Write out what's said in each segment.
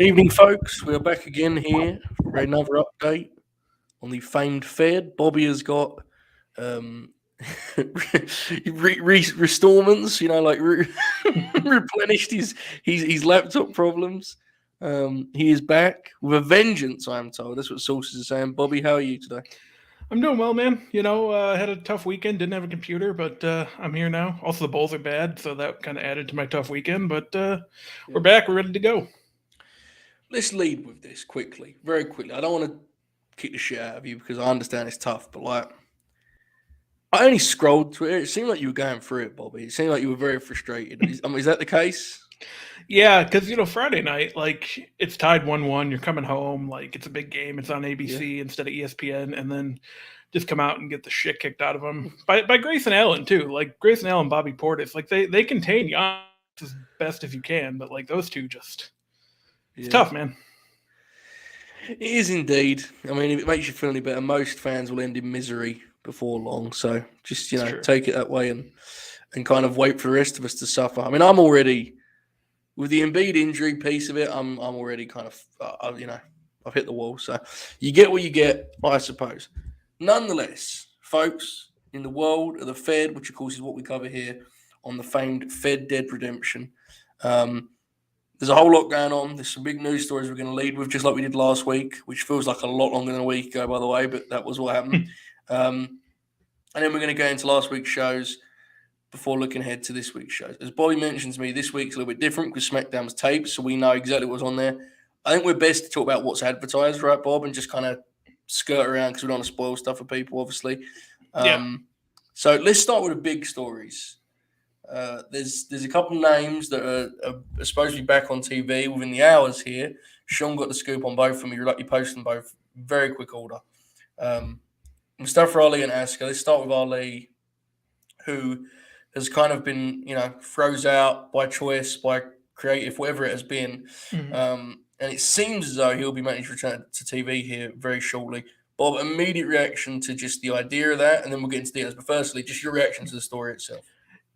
Evening, folks. We are back again here for another update on the famed Fed. Bobby has got um, restorements, replenished his laptop problems. He is back with a vengeance, I am told. That's what sources are saying. Bobby, how are you today? I'm doing well, man. Had a tough weekend. Didn't have a computer, but I'm here now. Also, the Bulls are bad, so that kind of added to my tough weekend. But we're Yeah. back. We're ready to go. Let's lead with this quickly, very quickly. I don't want to kick the shit out of you because I understand it's tough, but I only scrolled Twitter. It seemed like you were going through it, Bobby. It seemed like you were very frustrated. Is that the case? Yeah, because Friday night, like it's tied 1-1. You're coming home, like it's a big game. It's on Yeah. ABC instead of ESPN, and then just come out and get the shit kicked out of them by Grayson Allen too. Like Grayson Allen, Bobby Portis, like they contain Giannis as best as you can, but like those two just it's Yeah. tough, man. It is indeed. I mean, if it makes you feel any better, most fans will end in misery before long. So just It's true. take it that way and kind of wait for the rest of us to suffer. I mean, I'm already with the Embiid injury piece of it. I'm already kind of I've hit the wall. So you get what you get, I suppose. Nonetheless, folks, in the world of the Fed, which of course is what we cover here on the famed Fed Dead Redemption. There's a whole lot going on. There's some big news stories we're going to lead with, just like we did last week, which feels like a lot longer than a week ago, by the way, but that was what happened. And then we're going to go into last week's shows before looking ahead to this week's shows. As Bobby mentions to me, this week's a little bit different because SmackDown was taped, so we know exactly what was on there. I think we're best to talk about what's advertised, right, Bob, and just kind of skirt around because we don't want to spoil stuff for people, obviously. Yeah. So let's start with the big stories. There's a couple names that are supposed to be back on TV within the hours here. Sean got the scoop on both of them. You posted them both very quick order. Mustafa Ali and Asuka. Let's start with Ali, who has kind of been, froze out by choice, by creative, whatever it has been. Mhm. And it seems as though he'll be making his return to TV here very shortly. Bob, immediate reaction to just the idea of that, and then we'll get into details. But firstly, just your reaction to the story itself.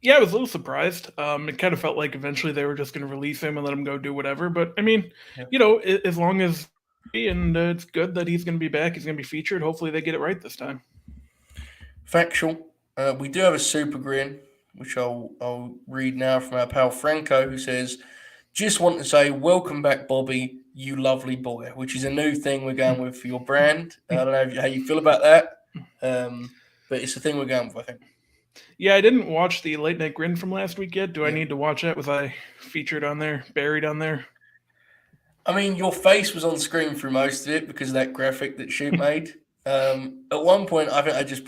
Yeah, I was a little surprised. It kind of felt like eventually they were just going to release him and let him go do whatever. But I mean, Yeah. as long as and it's good that he's going to be back, he's going to be featured. Hopefully, they get it right this time. Factual. We do have a super grin, which I'll read now from our pal Franco, who says, "Just want to say, welcome back, Bobby, you lovely boy," which is a new thing we're going with for your brand. I don't know how you feel about that, but it's the thing we're going with, I think. Yeah, I didn't watch the late night grin from last week yet. Do I Yeah. need to watch that? Was I featured on there, buried on there? I mean, your face was on screen through most of it because of that graphic that Shoot made. At one point, I think I just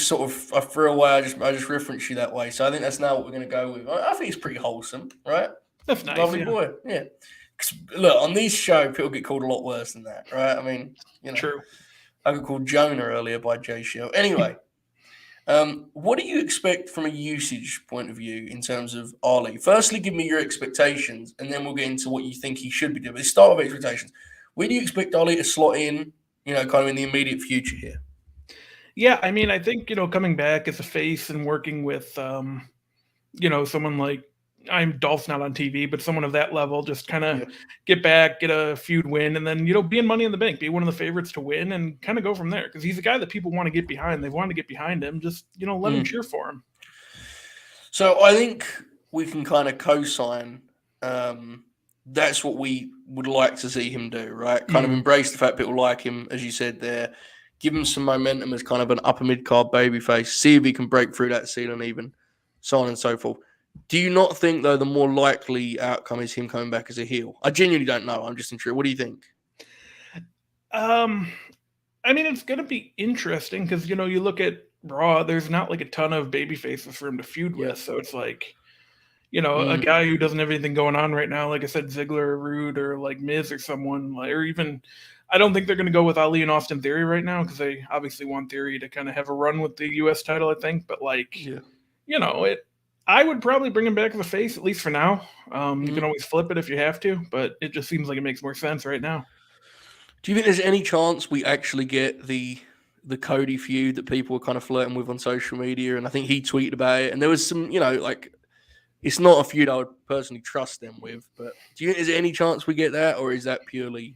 sort of I threw away. I just referenced you that way. So I think that's now what we're going to go with. I think it's pretty wholesome, right? That's nice. Lovely Yeah. boy, yeah. 'Cause, look, on these show, people get called a lot worse than that, right? I mean, True. I got called Jonah earlier by Jay Show. Anyway, what do you expect from a usage point of view in terms of Ali? Firstly, give me your expectations, and then we'll get into what you think he should be doing. Let's start with expectations. Where do you expect Ali to slot in, kind of in the immediate future here? Yeah, I mean, I think coming back as a face and working with someone like Dolph's not on TV, but someone of that level, just kind of Yeah. get back, get a feud win, and then be in Money in the Bank, be one of the favorites to win, and kind of go from there. Because he's a guy that people want to get behind. They want to get behind him. Just let him cheer for him. So I think we can kind of co-sign. That's what we would like to see him do, right? Kind of embrace the fact people like him, as you said there. Give him some momentum as kind of an upper mid-card babyface. See if he can break through that ceiling even, so on and so forth. Do you not think, though, the more likely outcome is him coming back as a heel? I genuinely don't know. I'm just intrigued. What do you think? I mean, it's going to be interesting because, you look at Raw, there's not like a ton of baby faces for him to feud with. So it's like, a guy who doesn't have anything going on right now, like I said, Ziggler or Rude or like Miz or someone, or even, I don't think they're going to go with Ali and Austin Theory right now because they obviously want Theory to kind of have a run with the U.S. title, I think. But I would probably bring him back as a face, at least for now. You can always flip it if you have to, but it just seems like it makes more sense right now. Do you think there's any chance we actually get the Cody feud that people were kind of flirting with on social media? And I think he tweeted about it. And there was some, it's not a feud I would personally trust them with. But is there any chance we get that, or is that purely,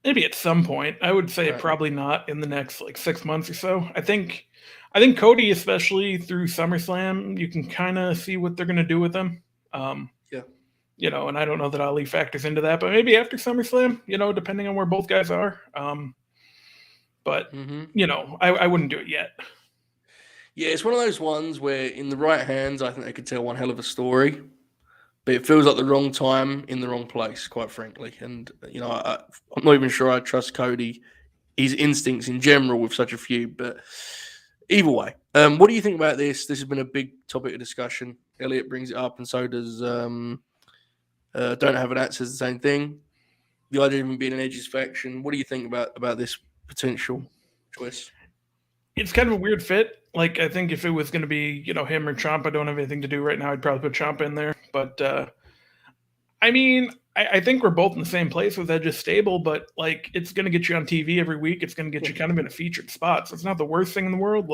Maybe at some point. I would say Right. probably not in the next 6 months or so. I think Cody, especially through SummerSlam, you can kind of see what they're going to do with him. Yeah. And I don't know that Ali factors into that, but maybe after SummerSlam, depending on where both guys are. But I wouldn't do it yet. Yeah, it's one of those ones where in the right hands, I think they could tell one hell of a story, but it feels like the wrong time in the wrong place, quite frankly. And, I'm not even sure I trust Cody, his instincts in general with such a feud, but either way. What do you think about this? This has been a big topic of discussion. Elliot brings it up, and so does Don't Have an Answer, the same thing. The idea of him being an Edge's faction. What do you think about this potential choice? It's kind of a weird fit. I think if it was going to be, him or Ciampa, don't have anything to do right now, I'd probably put Ciampa in there. But, I think we're both in the same place with Edge's stable, but, it's going to get you on TV every week. It's going to get you kind of in a featured spot. So it's not the worst thing in the world.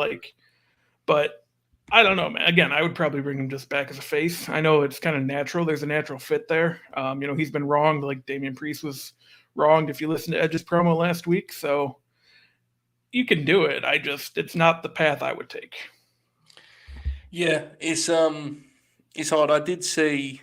But I don't know, man. Again, I would probably bring him just back as a face. I know it's kind of natural. There's a natural fit there. He's been wronged. Damian Priest was wronged if you listen to Edge's promo last week. So you can do it. It's not the path I would take. Yeah, it's hard. I did see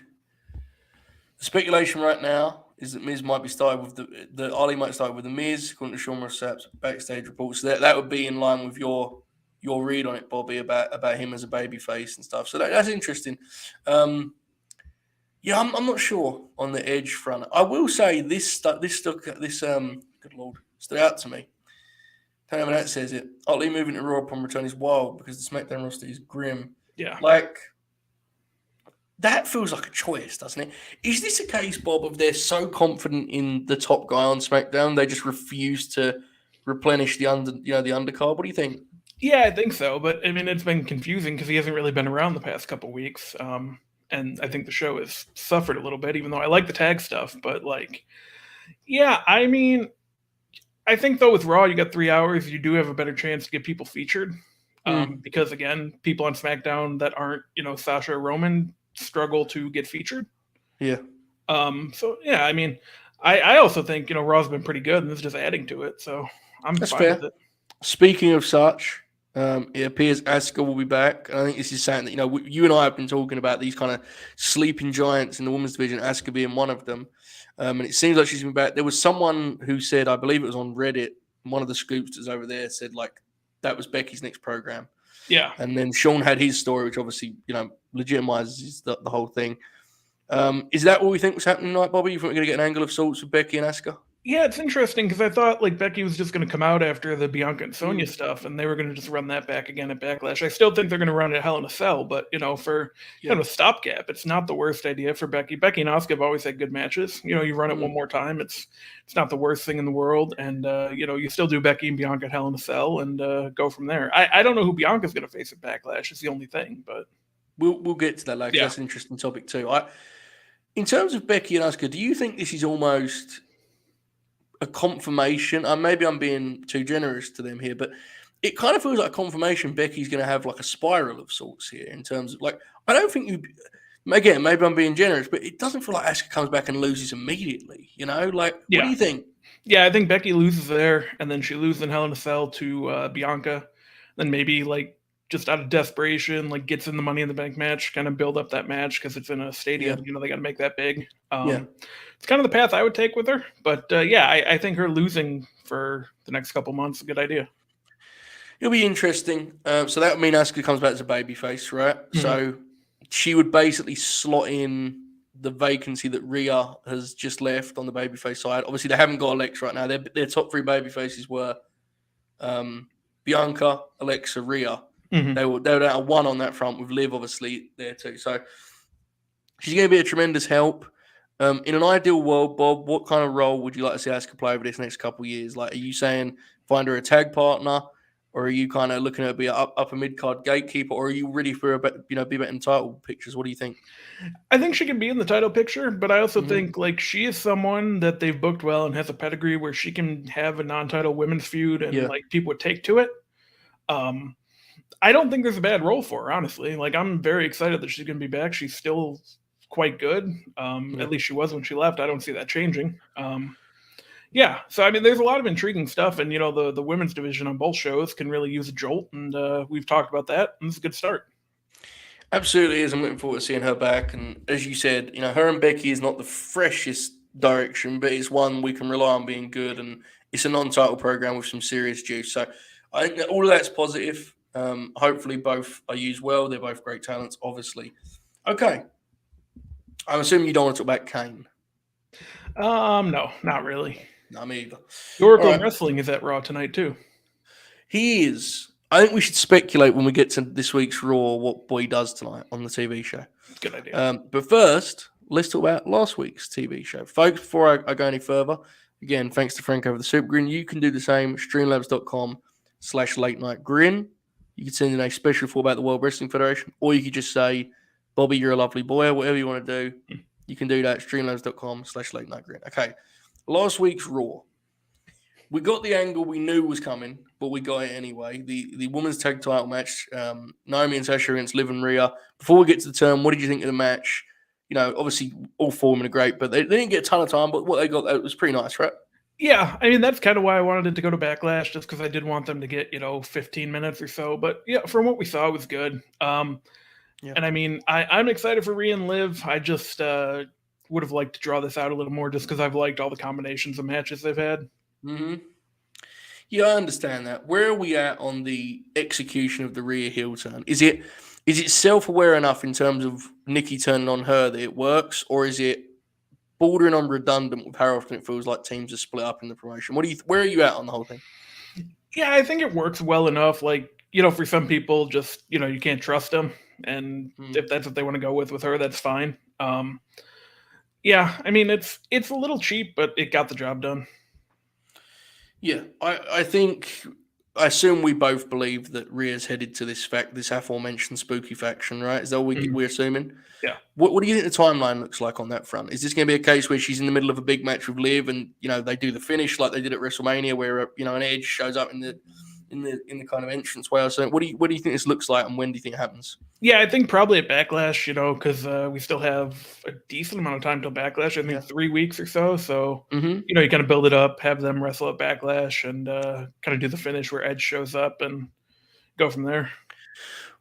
the speculation right now is that Miz might be started with the Ali might start with the Miz, according to Sean Rossap's backstage reports. So that would be in line with your read on it, Bobby, about him as a babyface and stuff. So that's interesting. I'm not sure on the Edge front. I will say this good Lord, stood out to me. Tony Burnett says it. Ali moving to Raw upon return is wild because the SmackDown roster is grim. Yeah. That feels like a choice, doesn't it? Is this a case, Bob, of they're so confident in the top guy on SmackDown they just refuse to replenish the undercard? What do you think? Yeah, I think so. But it's been confusing because he hasn't really been around the past couple weeks. And I think the show has suffered a little bit, even though I like the tag stuff. But I think, though, with Raw, you got 3 hours. You do have a better chance to get people featured. Because, again, people on SmackDown that aren't, Sasha or Roman struggle to get featured. Yeah. I also think, Raw's been pretty good, and it's just adding to it. So I'm That's fine fair. with it. Speaking of such, it appears Asuka will be back. And I think this is something that, you and I have been talking about these kind of sleeping giants in the women's division, Asuka being one of them. And it seems like she's been back. There was someone who said, I believe it was on Reddit, one of the scoops that's over there said, that was Becky's next program. Yeah. And then Sean had his story, which obviously, legitimizes the whole thing. Is that what we think was happening tonight, Bobby? You think we're going to get an angle of sorts with Becky and Asuka? Yeah, it's interesting because I thought Becky was just going to come out after the Bianca and Sonya stuff, and they were going to just run that back again at Backlash. I still think they're going to run it at Hell in a Cell, but for kind of a stopgap, it's not the worst idea for Becky. Becky and Asuka have always had good matches. You run it one more time, it's not the worst thing in the world, and you still do Becky and Bianca at Hell in a Cell and go from there. I don't know who Bianca's going to face at Backlash. It's the only thing, but we'll get to that later. Yeah. That's an interesting topic too. In terms of Becky and Asuka, do you think this is almost a confirmation? Maybe I'm being too generous to them here, but it kind of feels like a confirmation Becky's going to have a spiral of sorts here in terms of I don't think again, maybe I'm being generous, but it doesn't feel like Asuka comes back and loses immediately, What do you think? Yeah, I think Becky loses there, and then she loses in Hell in a Cell to Bianca, then maybe just out of desperation, gets in the Money in the Bank match, kind of build up that match because it's in a stadium. They got to make that big. It's kind of the path I would take with her. But I think her losing for the next couple months is a good idea. It'll be interesting. So that would mean Asuka comes back as a babyface, right? Mm-hmm. So she would basically slot in the vacancy that Rhea has just left on the babyface side. Obviously, they haven't got Alexa right now. Their top three babyfaces were Bianca, Alexa, Rhea. Mm-hmm. They were down one on that front with Liv obviously there too. So she's going to be a tremendous help. In an ideal world, Bob, what kind of role would you like to see Asuka play over this next couple of years? Are you saying find her a tag partner, or are you kind of looking at be an upper mid card gatekeeper, or are you ready for be back in title pictures? What do you think? I think she can be in the title picture, but I also think she is someone that they've booked well and has a pedigree where she can have a non-title women's feud and people would take to it. I don't think there's a bad role for her, honestly. Like, I'm very excited that she's going to be back. She's still quite good. Yeah. At least she was when she left. I don't see that changing. Yeah, so I mean, there's a lot of intriguing stuff, and the women's division on both shows can really use a jolt, and we've talked about that, and it's a good start. Absolutely is. I'm looking forward to seeing her back. And as you said, her and Becky is not the freshest direction, but it's one we can rely on being good. And it's a non-title program with some serious juice. So I think that all of that's positive. Hopefully both are used well. They're both great talents, obviously. Okay. I'm assuming you don't want to talk about Kane. No, not really. No, me either. The Oracle of Wrestling is at Raw tonight, too. He is. I think we should speculate when we get to this week's Raw what Boy does tonight on the TV show. Good idea. But first, let's talk about last week's TV show. Folks, before I go any further, again, thanks to Frank over the Super Grin. You can do the same, streamlabs.com/late-night-grin. You can send in a special report about the World Wrestling Federation, or you could just say, Bobby, you're a lovely boy, or whatever you want to do. You can do that at streamlabs.com/late-night-grin. Okay, last week's Raw. We got the angle we knew was coming, but we got it anyway. The women's tag title match, Naomi and Sasha against Liv and Rhea. Before we get to the term, what did you think of the match? Obviously all four women are great, but they didn't get a ton of time, but what they got, it was pretty nice, right? Yeah, I mean, that's kind of why I wanted it to go to Backlash, just because I did want them to get, 15 minutes or so. But yeah, from what we saw, it was good. And I mean, I'm excited for Rhea and Liv. I just would have liked to draw this out a little more just because I've liked all the combinations of matches they've had. Mm-hmm. Yeah, I understand that. Where are we at on the execution of the Rhea heel turn? Is it self-aware enough in terms of Nikki turning on her that it works, or is it bordering on redundant with how often it feels like teams are split up in the promotion? Where are you at on the whole thing? Yeah, I think it works well enough. Like, for some people, just you can't trust them, and if that's what they want to go with her, that's fine. Yeah, I mean, it's a little cheap, but it got the job done. Yeah, I assume we both believe that Rhea's headed to this aforementioned spooky faction, right? Is that what we're assuming? Yeah. What do you think the timeline looks like on that front? Is this going to be a case where she's in the middle of a big match with Liv and, they do the finish like they did at WrestleMania where, an Edge shows up in the kind of entrance way or something? What do you think this looks like and when do you think it happens? Yeah, I think probably at Backlash, because we still have a decent amount of time till Backlash. I think 3 weeks or so. So, you kind of build it up, have them wrestle at Backlash, and kind of do the finish where Edge shows up and go from there.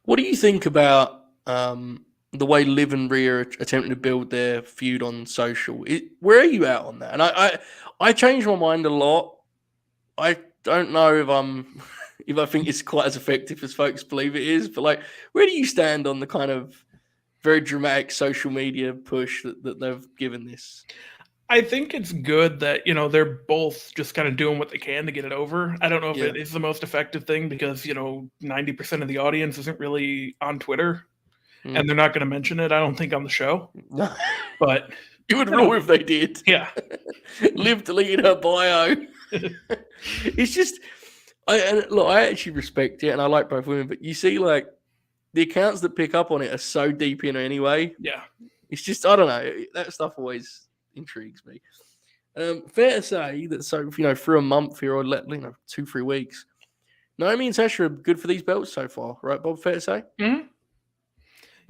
What do you think about the way Liv and Rhea are attempting to build their feud on social? Where are you at on that? And I changed my mind a lot. I don't know if I think it's quite as effective as folks believe it is, but where do you stand on the kind of very dramatic social media push that they've given this? I think it's good that, they're both just kind of doing what they can to get it over. I don't know if it is the most effective thing because, 90% of the audience isn't really on Twitter and they're not going to mention it, I don't think, on the show. No. But you would rule if they did. Yeah. Liv deleted her bio. It's just, I actually respect it and I like both women, but you see, the accounts that pick up on it are so deep in it anyway. Yeah. It's just, I don't know, that stuff always intrigues me. Fair to say that, through a month here or 2-3 weeks, Naomi and Sasha are good for these belts so far, right, Bob? Fair to say? Mm-hmm.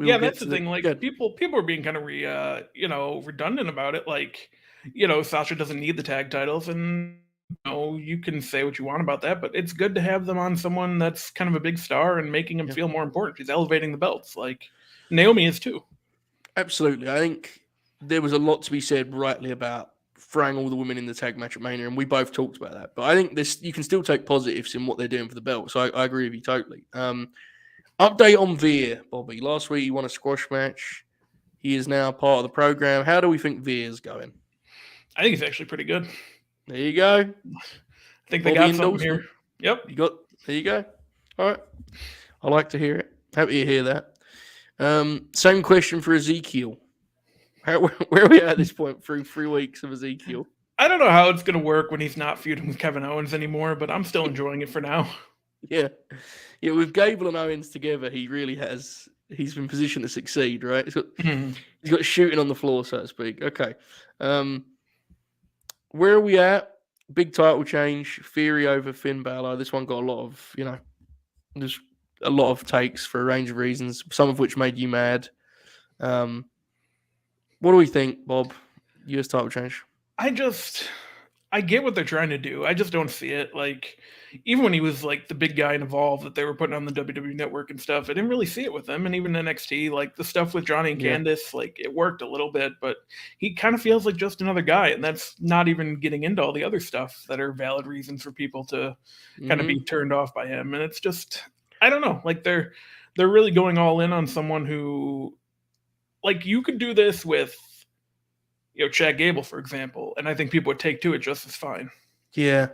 Yeah, that's the thing. People are being kind of redundant about it. Sasha doesn't need the tag titles, and you can say what you want about that, but it's good to have them on someone that's kind of a big star and making them feel more important. She's elevating the belts, like Naomi is too. Absolutely, I think there was a lot to be said rightly about throwing all the women in the tag match at Mania, and we both talked about that. But I think you can still take positives in what they're doing for the belt. So I agree with you totally. Update on Veer, Bobby. Last week he won a squash match. He is now part of the program. How do we think Veer's going? I think he's actually pretty good. There you go. I think they got something here. Yep. There you go. All right. I like to hear it. Happy to hear that. Same question for Ezekiel. Where are we at this point through 3 weeks of Ezekiel? I don't know how it's going to work when he's not feuding with Kevin Owens anymore, but I'm still enjoying it for now. Yeah. With Gable and Owens together, he really has. He's been positioned to succeed, right? He's got shooting on the floor, so to speak. Okay. Where are we at? Big title change. Theory over Finn Balor. This one got a lot of, there's a lot of takes for a range of reasons, some of which made you mad. What do we think, Bob? US title change. I get what they're trying to do. I just don't see it. Like, even when he was like the big guy and Evolve that they were putting on the WWE Network and stuff, I didn't really see it with him. And even NXT, like the stuff with Johnny and Candice, like it worked a little bit, but he kind of feels like just another guy. And that's not even getting into all the other stuff that are valid reasons for people to kind of be turned off by him. And it's just, I don't know. Like they're really going all in on someone who, like, you could do this with, Chad Gable, for example, and I think people would take to it just as fine. Yeah.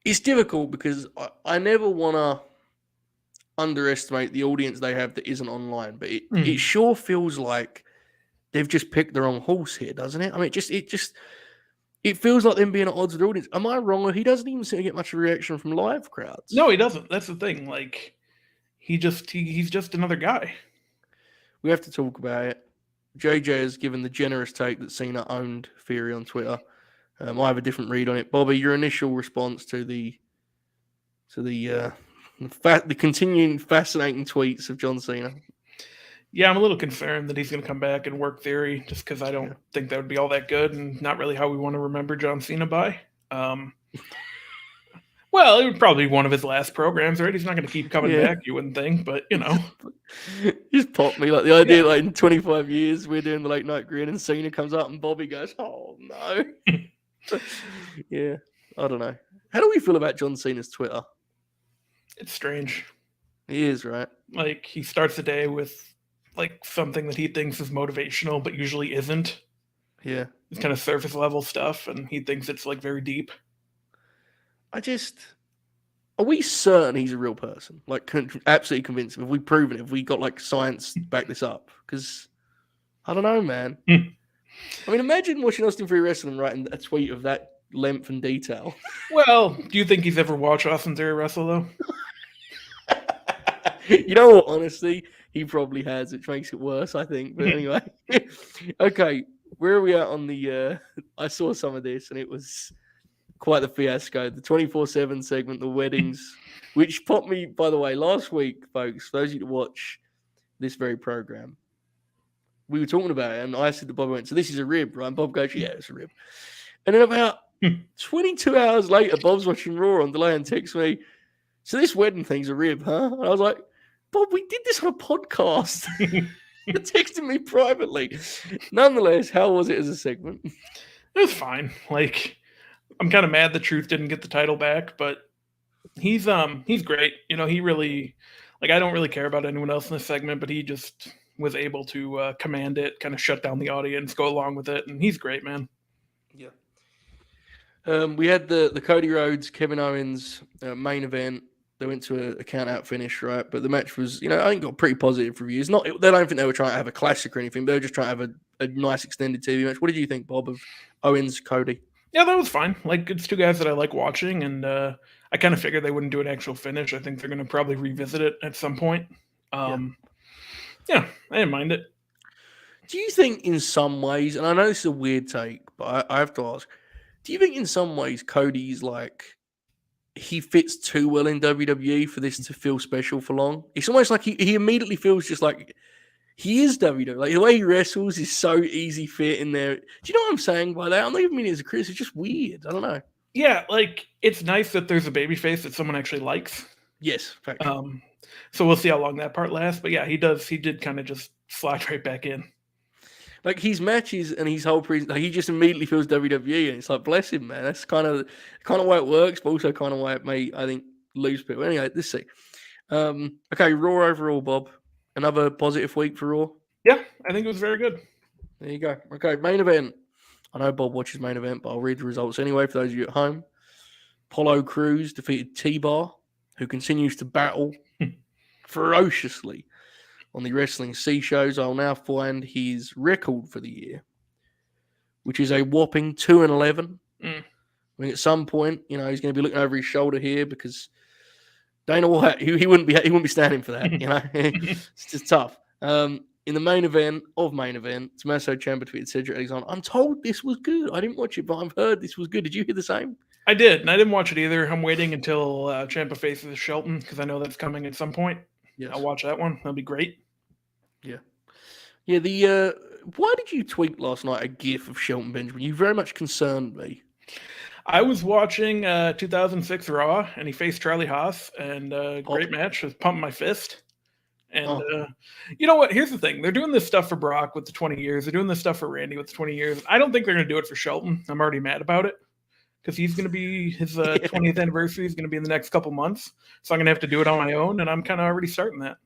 It's difficult because I never want to underestimate the audience they have that isn't online, but it sure feels like they've just picked the wrong horse here, doesn't it? I mean, it feels like them being at odds with the audience. Am I wrong? He doesn't even seem to get much of a reaction from live crowds. No, he doesn't. That's the thing. Like, he's just another guy. We have to talk about it. JJ has given the generous take that Cena owned Theory on Twitter. I have a different read on it. Bobby, your initial response to the continuing fascinating tweets of John Cena. Yeah, I'm a little concerned that he's going to come back and work Theory, just because I don't think that would be all that good and not really how we want to remember John Cena by. Well, it would probably be one of his last programs, right? He's not going to keep coming back, you wouldn't think, but, Just popped me, like the idea, like in 25 years, we're doing the late night Grin and Cena comes up and Bobby goes, oh, no. Yeah, I don't know. How do we feel about John Cena's Twitter? It's strange. He is, right? Like, he starts the day with, like, something that he thinks is motivational, but usually isn't. Yeah. It's kind of surface level stuff, and he thinks it's, like, very deep. Are we certain he's a real person? Like, absolutely convinced. Have we proven it? Have we got, like, science to back this up? Because, I don't know, man. I mean, imagine watching Austin Theory wrestle and writing a tweet of that length and detail. Well, do you think he's ever watched Austin Theory wrestle, though? You know what? Honestly, he probably has, which makes it worse, I think. But anyway. Okay, where are we at on the... I saw some of this, and it was... quite the fiasco. The 24/7 segment, the weddings, which popped me, by the way, last week, folks, for those of you to watch this very program, we were talking about it, and I said to Bob, I went, so this is a rib, right? And Bob goes, yeah, it's a rib. And then about 22 hours later, Bob's watching Raw on delay and texts me, so this wedding thing's a rib, huh? And I was like, Bob, we did this on a podcast. He texted me privately. Nonetheless, how was it as a segment? It was fine. Like, I'm kind of mad the Truth didn't get the title back, but he's great. He really, like, I don't really care about anyone else in this segment, but he just was able to command it, kind of shut down the audience, go along with it, and he's great, man. Yeah. We had the Cody Rhodes, Kevin Owens main event. They went to a count-out finish, right? But the match was, I think got pretty positive reviews. They don't think they were trying to have a classic or anything, but they were just trying to have a nice extended TV match. What did you think, Bob, of Owens, Cody? Yeah, that was fine. Like, it's two guys that I like watching, and I kind of figured they wouldn't do an actual finish. I think they're going to probably revisit it at some point. Yeah, I didn't mind it. Do you think in some ways, and I know this is a weird take, but I have to ask, do you think in some ways Cody's like, he fits too well in WWE for this to feel special for long? It's almost like he immediately feels just like he is WWE. Like, the way he wrestles is so easy fit in there. Do you know what I'm saying by that? I'm not even meaning it as a criticism. It's just weird. I don't know. Yeah, like, it's nice that there's a babyface that someone actually likes. Yes. So we'll see how long that part lasts. But yeah, he did kind of just slide right back in. Like, his matches and his whole like, he just immediately feels WWE, and it's like, bless him, man. That's kind of why it works, but also kind of why it may, I think, lose people. Anyway, let's see. Okay, Raw overall, Bob. Another positive week for Raw? Yeah, I think it was very good. There you go. Okay, main event. I know Bob watches main event, but I'll read the results anyway for those of you at home. Apollo Crews defeated T-Bar, who continues to battle ferociously on the Wrestling C shows. I'll now find his record for the year, which is a whopping 2-11. I mean, at some point, he's going to be looking over his shoulder here because Dana White, he wouldn't be standing for that. It's just tough. In the main event, Tommaso Ciampa defeated Cedric Alexander. I'm told this was good. I didn't watch it, but I've heard this was good. Did you hear the same? I did, and I didn't watch it either. I'm waiting until Ciampa faces Shelton because I know that's coming at some point. Yes. I'll watch that one. That'll be great. Yeah. Yeah, why did you tweet last night a gif of Shelton Benjamin? You very much concerned me. I was watching 2006 Raw, and he faced Charlie Haas, and great match. I was pumping my fist. And you know what? Here's the thing. They're doing this stuff for Brock with the 20 years. They're doing this stuff for Randy with the 20 years. I don't think they're going to do it for Shelton. I'm already mad about it because he's going to be his 20th anniversary is going to be in the next couple months. So I'm going to have to do it on my own, and I'm kind of already starting that.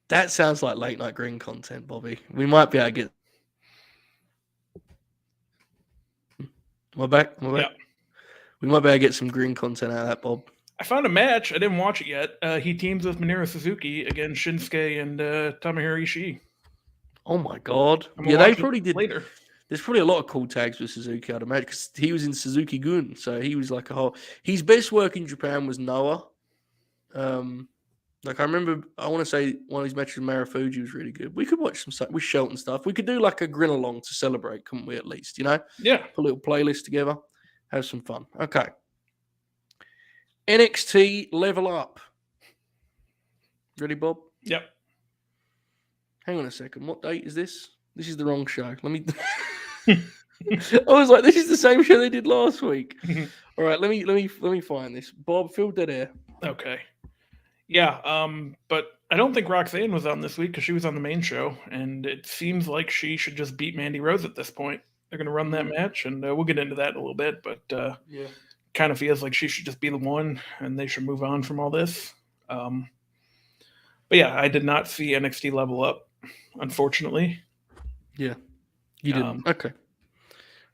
That sounds like late night Grin content, Bobby. We might be able to get. Am I back? Yeah. We might be able to get some Grin content out of that, Bob. I found a match. I didn't watch it yet. He teams with Minoru Suzuki against Shinsuke and Tomohiro Ishii. Oh my god! Yeah, they probably did. Later. There's probably a lot of cool tags with Suzuki, I'd imagine, because he was in Suzuki Gun, so he was like a whole. His best work in Japan was Noah. Like I remember, I want to say one of his matches with Marufuji was really good. We could watch some with Shelton stuff. We could do like a Grin along to celebrate, couldn't we? At least, you know, yeah, put a little playlist together, have some fun. Okay. NXT Level Up. Ready, Bob? Yep. Hang on a second. What date is this? This is the wrong show. Let me. I was like, this is the same show they did last week. All right, let me find this. Bob, fill dead air. Okay. Yeah, but I don't think Roxanne was on this week because she was on the main show, and it seems like she should just beat Mandy Rose at this point. They're going to run that match, and we'll get into that in a little bit, but yeah. Kind of feels like she should just be the one, and they should move on from all this. But yeah, I did not see NXT Level Up, unfortunately. Yeah, you didn't. Okay.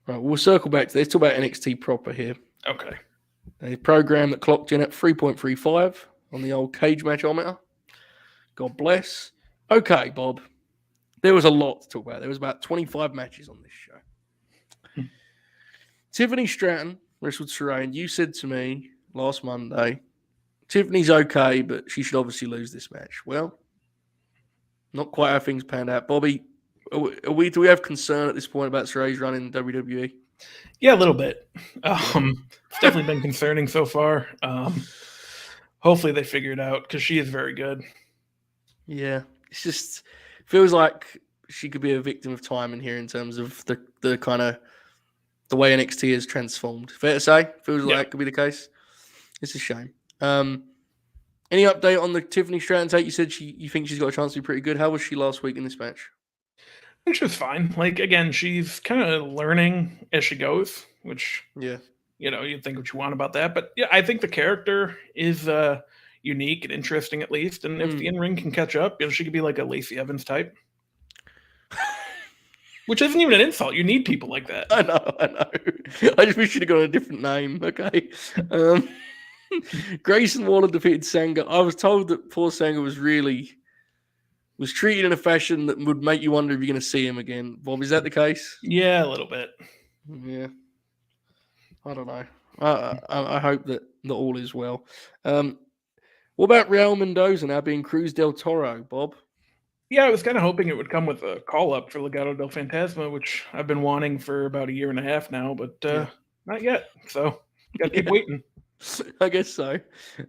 Right, we'll circle back to this. Talk about NXT proper here. Okay. A program that clocked in at 3.35 on the old cage matchometer. God bless. Okay, Bob. There was a lot to talk about. There was about 25 matches on this show. Tiffany Stratton wrestled Sarray, and you said to me last Monday, Tiffany's okay, but she should obviously lose this match. Well, not quite how things panned out. Bobby, do we have concern at this point about Sarray's run in WWE? Yeah, a little bit. It's definitely been concerning so far. Hopefully they figure it out because she is very good. Yeah, it's just feels like she could be a victim of time in here in terms of the kind of the way NXT has transformed. Fair to say? Feels like it could be the case. It's a shame. Any update on the Tiffany Stratton take? You said you think she's got a chance to be pretty good. How was she last week in this match? I think she was fine. Like, again, she's kind of learning as she goes, which, you'd think what you want about that. But, yeah, I think the character is unique and interesting at least. And if the in-ring can catch up, she could be like a Lacey Evans type. Which isn't even an insult. You need people like that. I know. I just wish she'd have got a different name. Okay. Grayson Waller defeated Sanga. I was told that poor Sanga was treated in a fashion that would make you wonder if you're going to see him again. Bob, is that the case? Yeah, a little bit. Yeah. I don't know. I hope that all is well. What about Real Mendoza now being Cruz del Toro, Bob? Yeah, I was kind of hoping it would come with a call-up for Legado del Fantasma, which I've been wanting for about a year and a half now, but not yet. So, got to keep waiting. I guess so.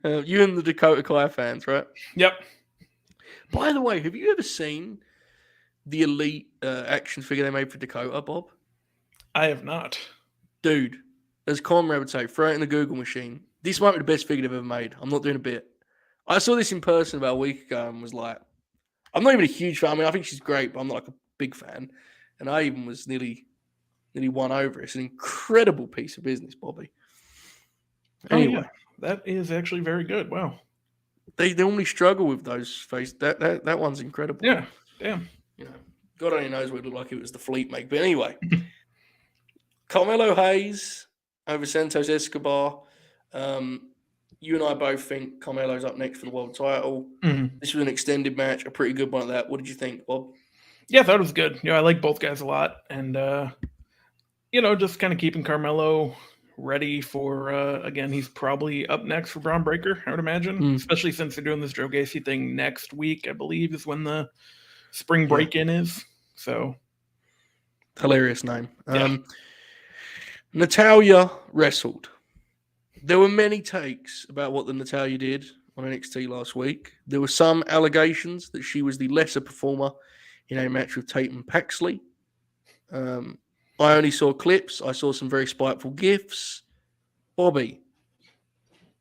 You and the Dakota Kai fans, right? Yep. By the way, have you ever seen the Elite action figure they made for Dakota, Bob? I have not. Dude, as Conrad would say, throw it in the Google machine. This might be the best figure they've ever made. I'm not doing a bit. I saw this in person about a week ago and was like, I'm not even a huge fan. I mean, I think she's great, but I'm not like a big fan. And I even was nearly won over. It's an incredible piece of business, Bobby. Anyway, that is actually very good. Wow. They normally struggle with those face. That one's incredible. Yeah. Damn. God only knows what it looked like it was the Fleet make. But anyway, Carmelo Hayes over Santos Escobar. You and I both think Carmelo's up next for the world title. Mm-hmm. This was an extended match, a pretty good one at that. What did you think, Bob? Yeah, I thought it was good. I like both guys a lot. And, just kind of keeping Carmelo ready for, again, he's probably up next for Braun Breaker, I would imagine, especially since they're doing this Joe Gacy thing next week, I believe, is when the spring break-in is. So, hilarious name. Natalia wrestled. There were many takes about what the Natalya did on NXT last week. There were some allegations that she was the lesser performer in a match with Tatum Paxley. I only saw clips. I saw some very spiteful gifs. Bobby,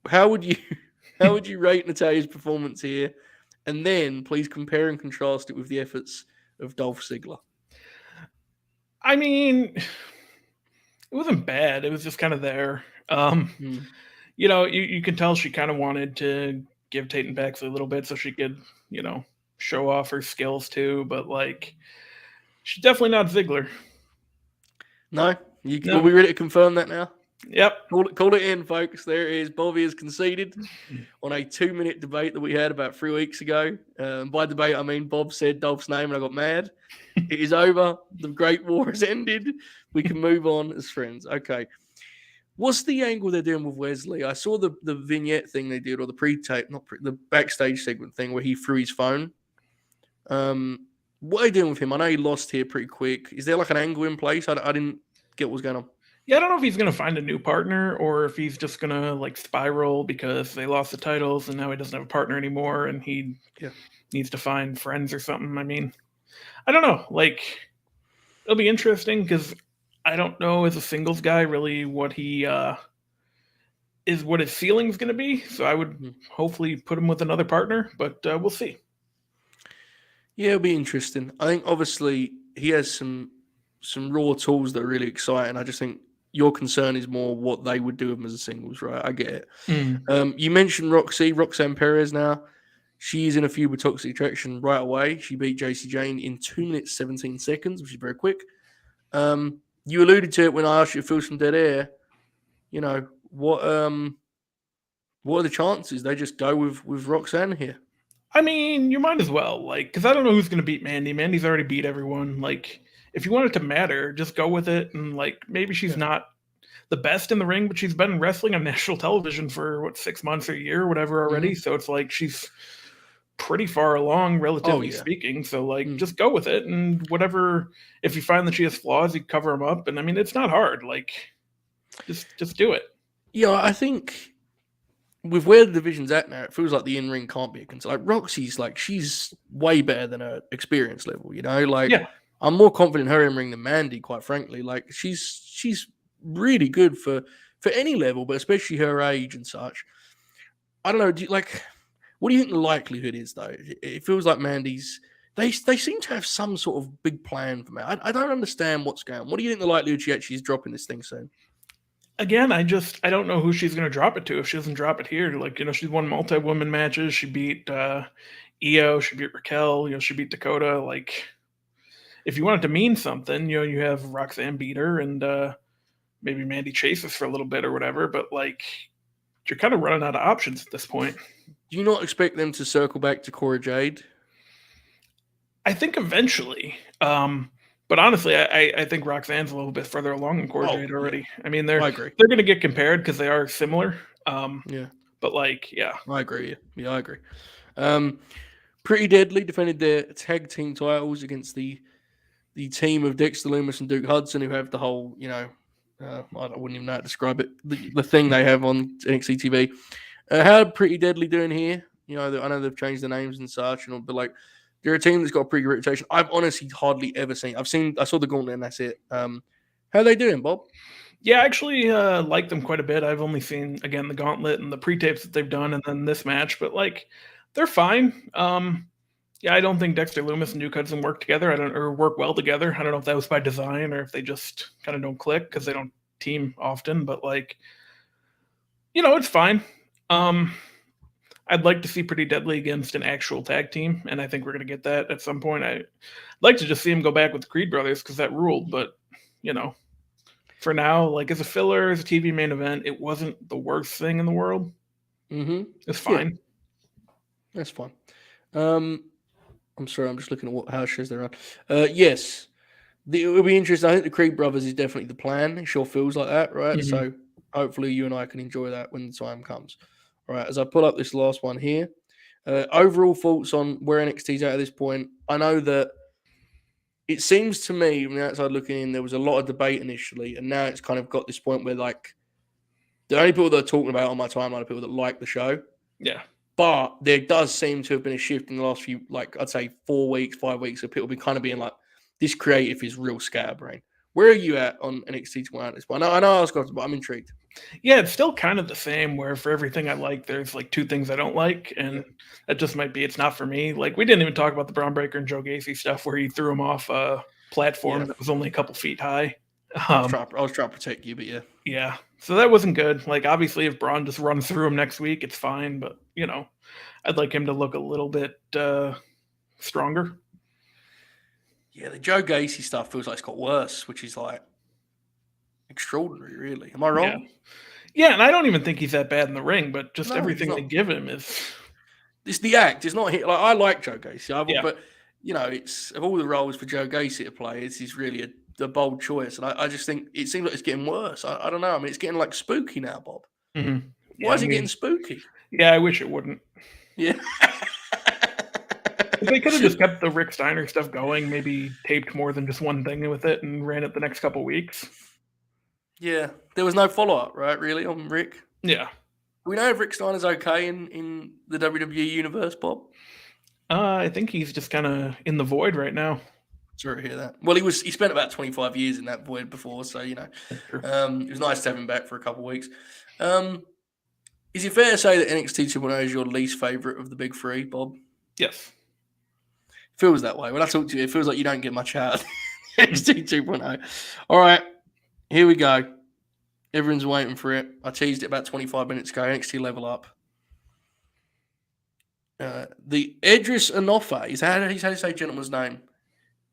how would you rate Natalya's performance here? And then please compare and contrast it with the efforts of Dolph Ziggler. I mean, it wasn't bad. It was just kind of there. You know, you can tell she kind of wanted to give Tatum Paxley a little bit so she could, you know, show off her skills too. But like, she's definitely not Ziggler. No? Are we ready to confirm that now? Yep. Call it in, folks. There it is. Bobby has conceded on a 2-minute debate that we had about 3 weeks ago. By debate, I mean Bob said Dolph's name and I got mad. It is over. The Great War has ended. We can move on as friends. Okay. What's the angle they're doing with Wesley? I saw the vignette thing they did, or the pre-tape, the backstage segment thing where he threw his phone. What are they doing with him? I know he lost here pretty quick. Is there like an angle in place? I didn't get what was going on. Yeah, I don't know if he's going to find a new partner or if he's just going to like spiral because they lost the titles and now he doesn't have a partner anymore and he needs to find friends or something. I mean, I don't know. Like, it'll be interesting because I don't know as a singles guy really what he is, what his ceiling's going to be. So I would hopefully put him with another partner, but we'll see. Yeah, it'll be interesting. I think obviously he has some raw tools that are really exciting. I just think your concern is more what they would do with him as a singles, right? I get it. You mentioned Roxanne Perez now. She's in a feud with Toxic Attraction right away. She beat JC Jane in 2 minutes, 17 seconds, which is very quick. You alluded to it when I asked you to fill some dead air. You know, what are the chances they just go with Roxanne here? I mean, you might as well, like, because I don't know who's going to beat Mandy. Mandy's already beat everyone. Like, if you want it to matter, just go with it. And, like, maybe she's not the best in the ring, but she's been wrestling on national television for, 6 months or a year or whatever already. So it's like she's pretty far along, relatively speaking. So, like, just go with it. And whatever, if you find that she has flaws, you cover them up. And, I mean, it's not hard. Like, just do it. Yeah, I think with where the division's at now, it feels like the in-ring can't be a concern. Like, Roxy's, like, she's way better than her experience level, you know? Like, I'm more confident in her in-ring than Mandy, quite frankly. Like, she's really good for any level, but especially her age and such. I don't know, what do you think the likelihood is, though? It feels like Mandy's... They seem to have some sort of big plan for me. I don't understand what's going on. What do you think the likelihood she actually is dropping this thing soon? Again, I don't know who she's going to drop it to if she doesn't drop it here. Like, you know, she's won multi-woman matches. She beat Io. She beat Raquel. You know, she beat Dakota. Like, if you want it to mean something, you know, you have Roxanne beat her and maybe Mandy chases for a little bit or whatever. But, like, you're kind of running out of options at this point. Do you not expect them to circle back to Cora Jade? I think eventually. But honestly, I think Roxanne's a little bit further along than Cora Jade already. Yeah. I mean, they're going to get compared because they are similar. But like, I agree. Yeah, I agree. Pretty Deadly defended their tag team titles against the team of Dexter Lumis and Duke Hudson, who have the whole, you know, I wouldn't even know how to describe it. The thing they have on NXT TV. How are Pretty Deadly doing here? You know, I know they've changed the names and such, but like, they're a team that's got a pretty good reputation. I've honestly hardly ever seen. I saw the Gauntlet and that's it. How are they doing, Bob? Yeah, I actually like them quite a bit. I've only seen, again, the Gauntlet and the pre-tapes that they've done and then this match, but like, they're fine. I don't think Dexter Lumis and Duke Hudson work well together. I don't know if that was by design or if they just kind of don't click because they don't team often, but like, you know, it's fine. I'd like to see Pretty Deadly against an actual tag team, and I think we're going to get that at some point. I'd like to just see him go back with the Creed brothers because that ruled, but, you know, for now, like, as a filler, as a TV main event, it wasn't the worst thing in the world. It's fine. Yeah. That's fine. I'm sorry, I'm just looking at what house shows they're on. Yes, it will be interesting. I think the Creed brothers is definitely the plan. It sure feels like that, right? So hopefully you and I can enjoy that when the time comes. All right, as I pull up this last one here, overall thoughts on where NXT's at this point. I know that it seems to me, from the outside looking in, there was a lot of debate initially, and now it's kind of got this point where, like, The only people that are talking about on my timeline are people that like the show. Yeah. But there does seem to have been a shift in the last few, like I'd say 4 weeks, 5 weeks, of people kind of being like, this creative is real scatterbrain. Where are you at on NXT 20 at this point? I know I was going to, but I'm intrigued. Yeah, it's still kind of the same where for everything I like, there's like 2 things I don't like. And that just might be, it's not for me. Like we didn't even talk about the Braun Breaker and Joe Gacy stuff where he threw him off a platform that was only a couple feet high. I was trying to protect you, but yeah. Yeah. So that wasn't good. Like obviously if Braun just runs through him next week, it's fine. But I'd like him to look a little bit stronger. Yeah, the Joe Gacy stuff feels like it's got worse, which is like extraordinary, really. Am I wrong? Yeah, and I don't even think he's that bad in the ring, but just everything they give him is. It's the act. It's not like I like Joe Gacy, but it's of all the roles for Joe Gacy to play, he's really a bold choice, and I just think it seems like it's getting worse. I don't know. I mean, it's getting like spooky now, Bob. Mm-hmm. Why is it getting spooky? Yeah, I wish it wouldn't. Yeah. If they could have just kept the Rick Steiner stuff going, maybe taped more than just one thing with it and ran it the next couple weeks. Yeah, there was no follow-up, right, really, on Rick? Yeah. We know if Rick Steiner's okay in the WWE universe, Bob? I think he's just kind of in the void right now. Sorry to hear that. Well, he spent about 25 years in that void before, so, it was nice to have him back for a couple of weeks. Is it fair to say that NXT 2.0 is your least favourite of the big three, Bob? Yes. Feels that way. When I talk to you, it feels like you don't get much out of NXT 2.0. All right, here we go. Everyone's waiting for it. I teased it about 25 minutes ago. NXT Level Up. The Idris Enofe. Is how do you say gentleman's name?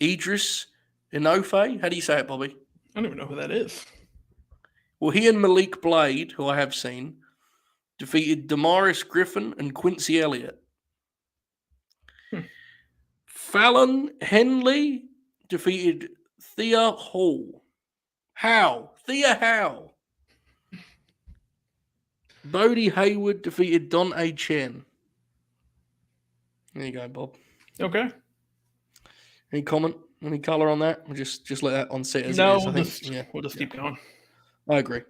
Idris Enofe? How do you say it, Bobby? I don't even know who that is. Well, he and Malik Blade, who I have seen, defeated Damaris Griffin and Quincy Elliott. Fallon Henley defeated Thea Hall. How? Thea How? Bodie Hayward defeated Don A. Chen. There you go, Bob. Okay. Any comment? Any color on that? We'll just let that on set as no, it is. We'll just keep going. I agree.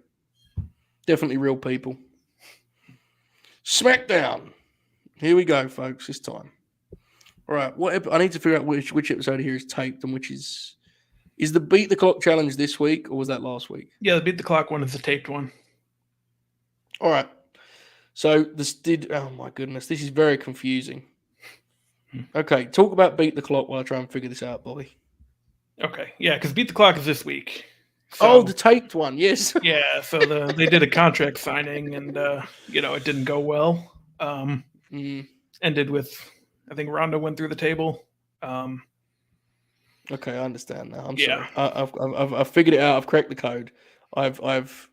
Definitely real people. Smackdown. Here we go, folks. This time. All right. I need to figure out which episode here is taped and which is the Beat the Clock challenge this week, or was that last week? Yeah, the Beat the Clock one is the taped one. All right. So oh my goodness, this is very confusing. Okay, talk about Beat the Clock while I try and figure this out, Bobby. Okay, yeah, because Beat the Clock is this week. So, the taped one, yes. Yeah, so they did a contract signing, and it didn't go well. Ended with, I think Ronda went through the table. Okay, I understand now. I'm sorry. I've figured it out. I've cracked the code. I've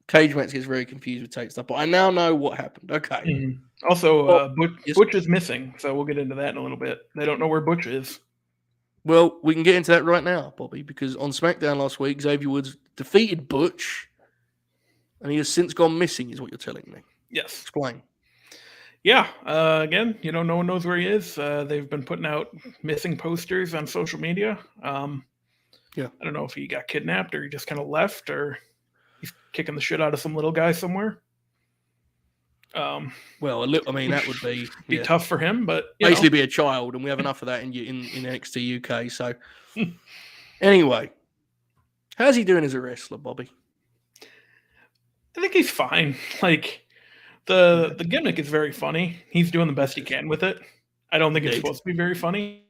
Cage Match gets very confused with tape stuff, but I now know what happened. Okay. Mm-hmm. Also, Butch is missing, so we'll get into that in a little bit. They don't know where Butch is. Well, we can get into that right now, Bobby, because on SmackDown last week, Xavier Woods defeated Butch, and he has since gone missing, is what you're telling me. Yes. Explain. Yeah. Again, no one knows where he is. They've been putting out missing posters on social media. I don't know if he got kidnapped or he just kind of left or he's kicking the shit out of some little guy somewhere. That would be tough for him, but basically be a child, and we have enough of that in NXT UK. So, anyway, how's he doing as a wrestler, Bobby? I think he's fine. Like the gimmick is very funny. He's doing the best he can with it. I don't think it's supposed to be very funny,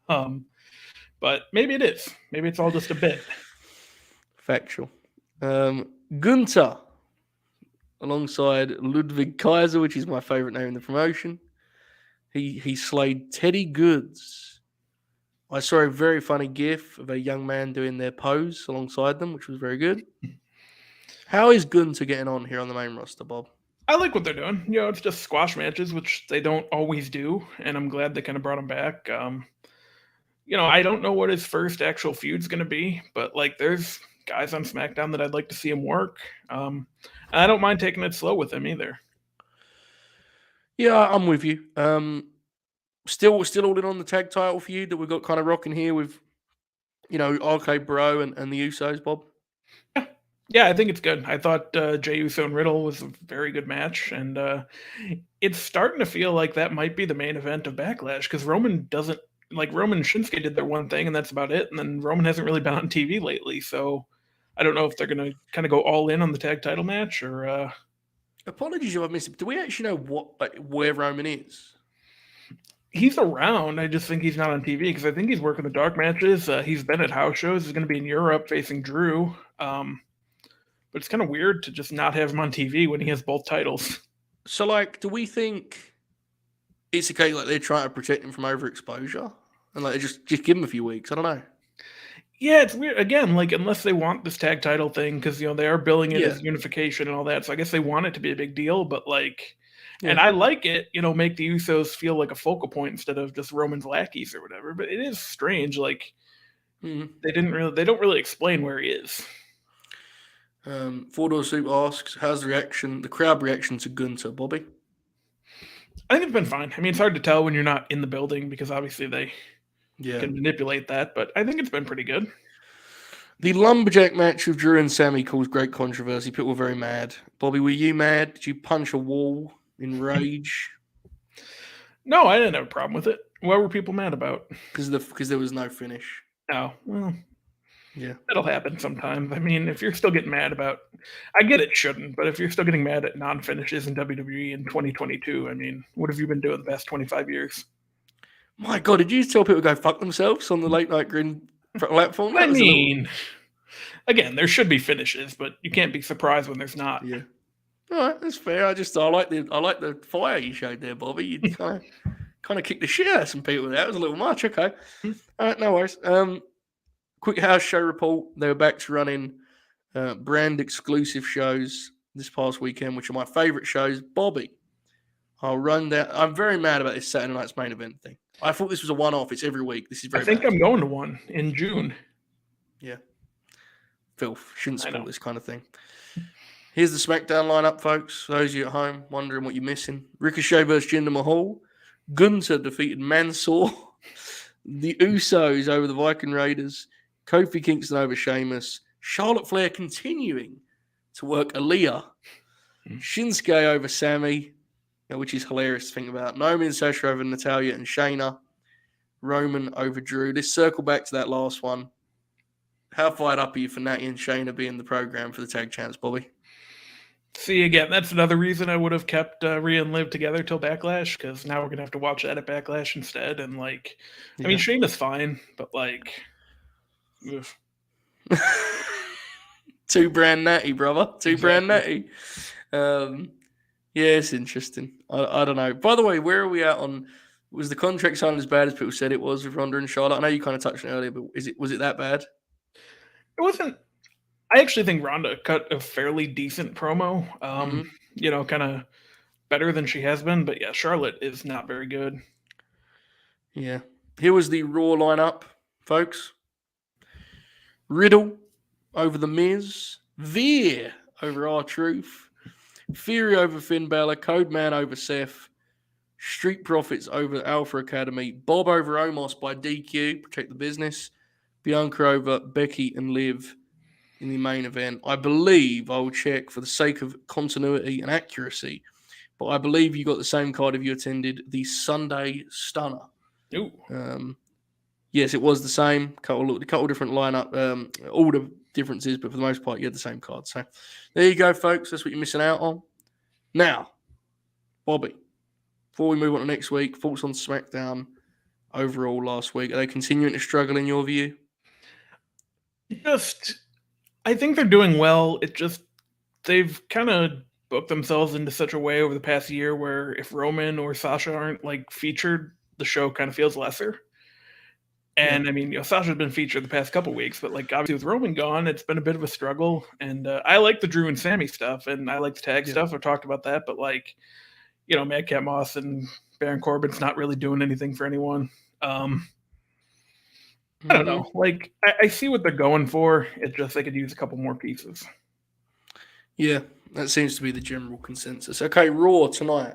but maybe it is. Maybe it's all just a bit. Factual. Gunther. Alongside Ludwig Kaiser, which is my favorite name in the promotion. He slayed Teddy Goods. I saw a very funny gif of a young man doing their pose alongside them, which was very good. How is Gunther getting on here on the main roster, Bob? I like what they're doing. It's just squash matches, which they don't always do, and I'm glad they kind of brought him back. I don't know what his first actual feud's going to be, but there's guys on SmackDown that I'd like to see him work. I don't mind taking it slow with him either. Yeah, I'm with you. Still all in on the tag title feud that we've got kind of rocking here with, RK Bro and the Usos, Bob. Yeah, Yeah, I think it's good. I thought Jey Uso and Riddle was a very good match, and it's starting to feel like that might be the main event of Backlash because Roman doesn't like Roman and Shinsuke did their one thing, and that's about it. And then Roman hasn't really been on TV lately, so I don't know if they're going to kind of go all in on the tag title match or. Apologies if I missed it. Do we actually know where Roman is? He's around. I just think he's not on TV because I think he's working the dark matches. He's been at house shows. He's going to be in Europe facing Drew. But it's kind of weird to just not have him on TV when he has both titles. So, like, do we think it's okay? Like, they're trying to protect him from overexposure, and like, they just give him a few weeks. I don't know. Yeah, it's weird. Again, like unless they want this tag title thing, because they are billing it as unification and all that. So I guess they want it to be a big deal. But like, and I like it. Make the Usos feel like a focal point instead of just Roman's lackeys or whatever. But it is strange. Like, they don't really explain where he is. Four Door Soup asks, how's the crowd reaction to Gunther, Bobby? I think it's been fine. I mean, it's hard to tell when you're not in the building because obviously they can manipulate that, but I think it's been pretty good. The lumberjack match of Drew and Sammy caused great controversy. People were very mad. Bobby, were you mad? Did you punch a wall in rage? No, I didn't have a problem with it. What were people mad about? Because there was no finish. Oh, well. Yeah. That'll happen sometimes. I mean, if you're still getting mad about... I get it shouldn't, but if you're still getting mad at non-finishes in WWE in 2022, I mean, what have you been doing the past 25 years? My God, did you tell people to go fuck themselves on the late night Grin platform? I mean, again, there should be finishes, but you can't be surprised when there's not. Yeah. All right, that's fair. I like the fire you showed there, Bobby. You kind of kicked the shit out of some people. That was a little much. Okay. All right, no worries. Quick house show report. They were back to running brand exclusive shows this past weekend, which are my favorite shows. Bobby, I'll run that. I'm very mad about this Saturday night's main event thing. I thought this was a one-off. It's every week. This is very. I think I'm going to one in June. Yeah. Filth. Shouldn't spoil this kind of thing. Here's the Smackdown lineup, folks. For those of you at home wondering what you're missing. Ricochet versus Jinder Mahal. Gunther defeated Mansoor. The Usos over the Viking Raiders. Kofi Kingston over Sheamus. Charlotte Flair continuing to work Aaliyah. Shinsuke over Sammy, which is hilarious to think about. Naomi and Sasha over Natalya and Shayna. Roman over Drew. Let's circle back to that last one. How fired up are you for Natty and Shayna being the program for the tag champs, Bobby? See, again, that's another reason I would have kept Rhea and Liv together till Backlash, because now we're going to have to watch that at Backlash instead. And, like, I mean, Shayna's fine, but, like... Too brand natty, brother. Too brand natty. Yeah, it's interesting. I don't know. By the way, where are we at on... Was the contract signed as bad as people said it was with Ronda and Charlotte? I know you kind of touched on it earlier, but was it that bad? It wasn't... I actually think Ronda cut a fairly decent promo. Kind of better than she has been. But yeah, Charlotte is not very good. Yeah. Here was the Raw lineup, folks. Riddle over The Miz. Veer over R-Truth. Fury over Finn Balor. Codeman over Seth. Street Profits over Alpha Academy. Bob over Omos by DQ. Protect the business. Bianca over Becky and Liv in the main event. I believe, I will check for the sake of continuity and accuracy, but I believe you got the same card if you attended the Sunday Stunner. Ooh. Yes, it was the same. Couple different lineup, all the differences, but for the most part, you had the same card. So there you go, folks. That's what you're missing out on. Now, Bobby, before we move on to next week, thoughts on SmackDown overall last week. Are they continuing to struggle in your view? I think they're doing well. They've kind of booked themselves into such a way over the past year where if Roman or Sasha aren't like featured, the show kind of feels lesser. And I mean, Sasha's been featured the past couple weeks, but like obviously with Roman gone, it's been a bit of a struggle. And I like the Drew and Sammy stuff, and I like the tag stuff. I've talked about that, but like, Madcap Moss and Baron Corbin's not really doing anything for anyone. I don't know. Like, I see what they're going for. It's just they could use a couple more pieces. Yeah, that seems to be the general consensus. Okay, Raw tonight.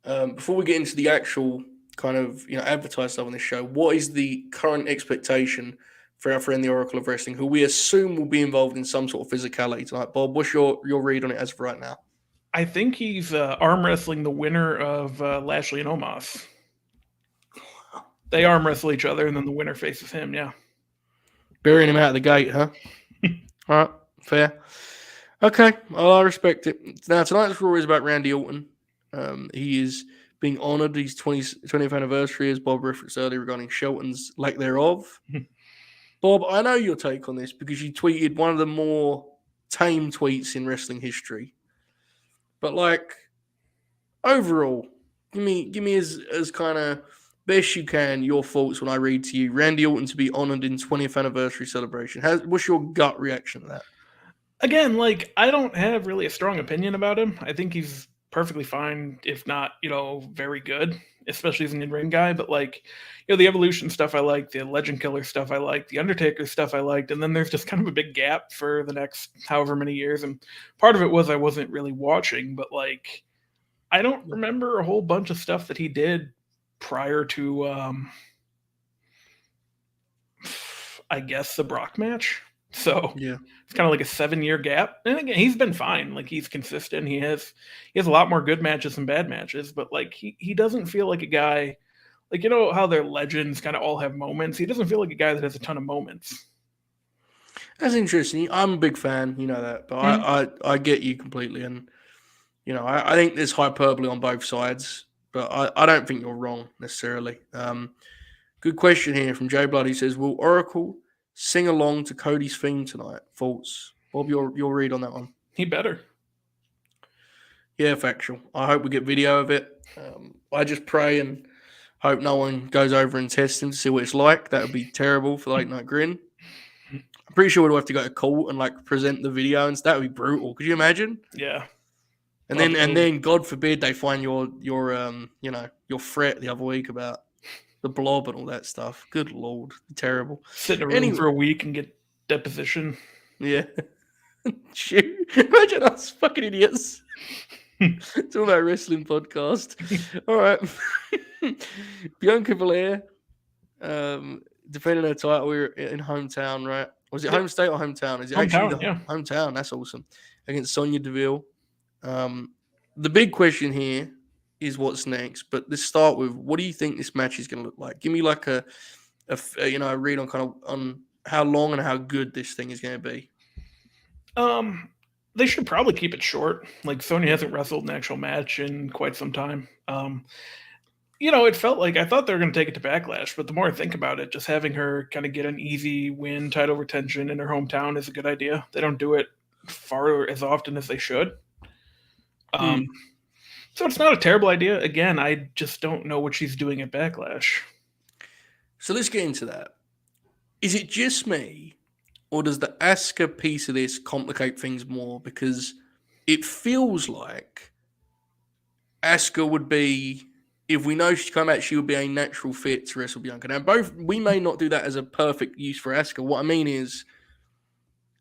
Before we get into the actual kind of advertised stuff on this show, what is the current expectation for our friend the Oracle of Wrestling, who we assume will be involved in some sort of physicality tonight. Bob, what's your read on it as of right now? I think he's arm wrestling the winner of Lashley and Omos. They arm wrestle each other, and then the winner faces him. Yeah, burying him out of the gate, huh? All right, fair. Okay, well, I respect it. Now tonight's Raw is about Randy Orton. He is being honoured his 20th anniversary, as Bob referenced earlier, regarding Shelton's lack thereof. Bob, I know your take on this because you tweeted one of the more tame tweets in wrestling history. But like overall, give me as kind of best you can your thoughts when I read to you Randy Orton to be honoured in 20th anniversary celebration. What's your gut reaction to that? Again, like I don't have really a strong opinion about him. I think he's perfectly fine, if not, very good, especially as an in-ring guy. But like, the Evolution stuff I liked, the Legend Killer stuff I liked, the Undertaker stuff I liked, and then there's just kind of a big gap for the next however many years. And part of it was I wasn't really watching, but like, I don't remember a whole bunch of stuff that he did prior to, I guess, the Brock match. So yeah, it's kind of like a 7-year gap. And again, he's been fine. Like he's consistent. He has a lot more good matches than bad matches, but like he doesn't feel like a guy, like, how their legends kind of all have moments. He doesn't feel like a guy that has a ton of moments. That's interesting. I'm a big fan, you know that, but I get you completely. And, I think there's hyperbole on both sides, but I don't think you're wrong necessarily. Good question here from Jay Blood. He says, will Oracle sing along to Cody's theme tonight? Thoughts? Bob, your read on that one. He better. Yeah, factual. I hope we get video of it. I just pray and hope no one goes over and tests him to see what it's like. That would be terrible for Late Night Grin. I'm pretty sure we'd have to go to court and like present the video, and that would be brutal. Could you imagine? Yeah. And then God forbid they find your threat the other week about the blob and all that stuff. Good Lord, terrible. Sit in a room for a week and get deposition. Yeah. Shoot. Imagine us fucking idiots. Talking about wrestling podcast. All right. Bianca Belair defending her title. We're in hometown, right? Was it home state or hometown? Is it hometown, actually hometown? That's awesome. Against Sonya Deville. The big question here is what's next. But let's start with, what do you think this match is going to look like? Give me like a read on kind of on how long and how good this thing is going to be. They should probably keep it short. Like Sonya hasn't wrestled an actual match in quite some time. It felt like I thought they were going to take it to Backlash, but the more I think about it, just having her kind of get an easy win, title retention in her hometown is a good idea. They don't do it far as often as they should. So it's not a terrible idea. Again, I just don't know what she's doing at Backlash. So let's get into that. Is it just me, or does the Asuka piece of this complicate things more? Because it feels like Asuka would be, if we know she's come out, she would be a natural fit to wrestle Bianca. Now, we may not do that as a perfect use for Asuka. What I mean is,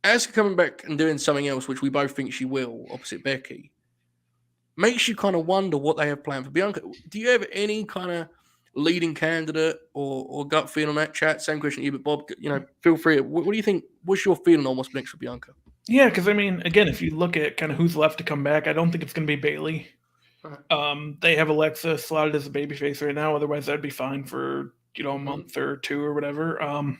Asuka coming back and doing something else, which we both think she will, opposite Becky, makes you kind of wonder what they have planned for Bianca. Do you have any kind of leading candidate or gut feel on that? Chat? Same question to you, but Bob, feel free. What do you think? What's your feeling on what's next for Bianca? Yeah, because I mean, again, if you look at kind of who's left to come back, I don't think it's going to be Bayley. Right. They have Alexa slotted as a babyface right now. Otherwise, that'd be fine for a month or two or whatever.